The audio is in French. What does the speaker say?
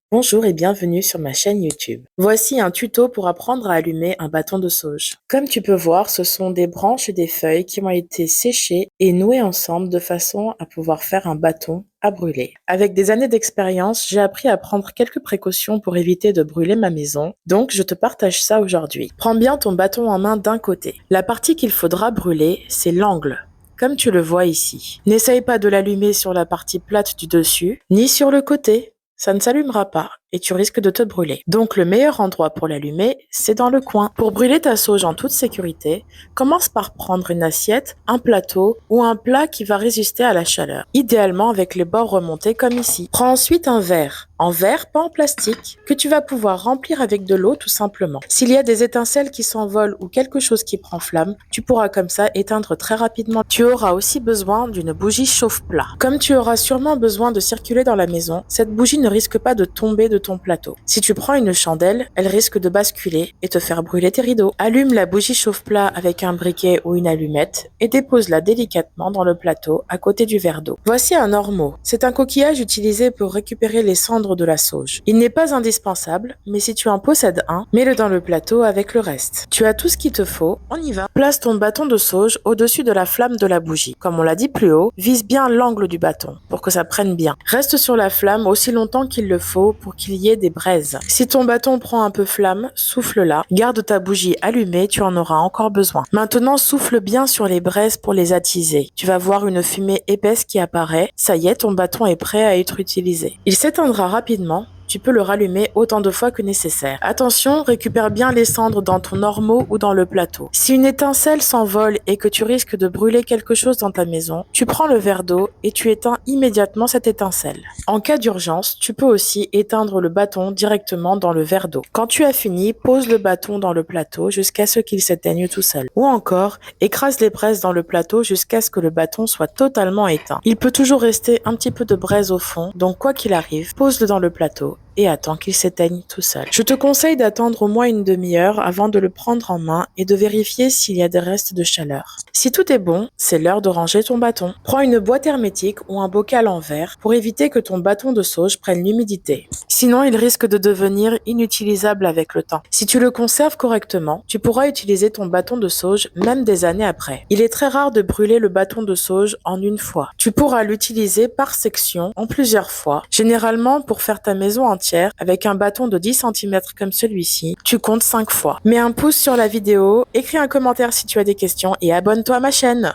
Bonjour et bienvenue sur ma chaîne YouTube. Voici un tuto pour apprendre à allumer un bâton de sauge. Comme tu peux voir, ce sont des branches et des feuilles qui ont été séchées et nouées ensemble de façon à pouvoir faire un bâton à brûler. Avec des années d'expérience, j'ai appris à prendre quelques précautions pour éviter de brûler ma maison, donc je te partage ça aujourd'hui. Prends bien ton bâton en main d'un côté. La partie qu'il faudra brûler, c'est l'angle, comme tu le vois ici. N'essaye pas de l'allumer sur la partie plate du dessus, ni sur le côté. Ça ne s'allumera pas et tu risques de te brûler. Donc le meilleur endroit pour l'allumer, c'est dans le coin. Pour brûler ta sauge en toute sécurité, commence par prendre une assiette, un plateau ou un plat qui va résister à la chaleur, idéalement avec les bords remontés comme ici. Prends ensuite un verre, en verre, pas en plastique, que tu vas pouvoir remplir avec de l'eau tout simplement. S'il y a des étincelles qui s'envolent ou quelque chose qui prend flamme, tu pourras comme ça éteindre très rapidement. Tu auras aussi besoin d'une bougie chauffe-plat. Comme tu auras sûrement besoin de circuler dans la maison, cette bougie ne risque pas de tomber de ton plateau. Si tu prends une chandelle, elle risque de basculer et te faire brûler tes rideaux. Allume la bougie chauffe-plat avec un briquet ou une allumette et dépose-la délicatement dans le plateau à côté du verre d'eau. Voici un ormeau. C'est un coquillage utilisé pour récupérer les cendres de la sauge. Il n'est pas indispensable, mais si tu en possèdes un, mets-le dans le plateau avec le reste. Tu as tout ce qu'il te faut, on y va. Place ton bâton de sauge au-dessus de la flamme de la bougie. Comme on l'a dit plus haut, vise bien l'angle du bâton pour que ça prenne bien. Reste sur la flamme aussi longtemps qu'il le faut pour qu'il y ait des braises. Si ton bâton prend un peu flamme, souffle-la. Garde ta bougie allumée, tu en auras encore besoin. Maintenant, souffle bien sur les braises pour les attiser. Tu vas voir une fumée épaisse qui apparaît. Ça y est, ton bâton est prêt à être utilisé. Il s'éteindra rapidement. Tu peux le rallumer autant de fois que nécessaire. Attention, récupère bien les cendres dans ton ormeau ou dans le plateau. Si une étincelle s'envole et que tu risques de brûler quelque chose dans ta maison, tu prends le verre d'eau et tu éteins immédiatement cette étincelle. En cas d'urgence, tu peux aussi éteindre le bâton directement dans le verre d'eau. Quand tu as fini, pose le bâton dans le plateau jusqu'à ce qu'il s'éteigne tout seul. Ou encore, écrase les braises dans le plateau jusqu'à ce que le bâton soit totalement éteint. Il peut toujours rester un petit peu de braise au fond, donc quoi qu'il arrive, pose-le dans le plateau et attends qu'il s'éteigne tout seul. Je te conseille d'attendre au moins une demi-heure avant de le prendre en main et de vérifier s'il y a des restes de chaleur. Si tout est bon, c'est l'heure de ranger ton bâton. Prends une boîte hermétique ou un bocal en verre pour éviter que ton bâton de sauge prenne l'humidité. Sinon, il risque de devenir inutilisable avec le temps. Si tu le conserves correctement, tu pourras utiliser ton bâton de sauge même des années après. Il est très rare de brûler le bâton de sauge en une fois. Tu pourras l'utiliser par section en plusieurs fois. Généralement, pour faire ta maison entière, avec un bâton de 10 cm comme celui-ci, tu comptes 5 fois. Mets un pouce sur la vidéo, écris un commentaire si tu as des questions et abonne-toi à ma chaîne.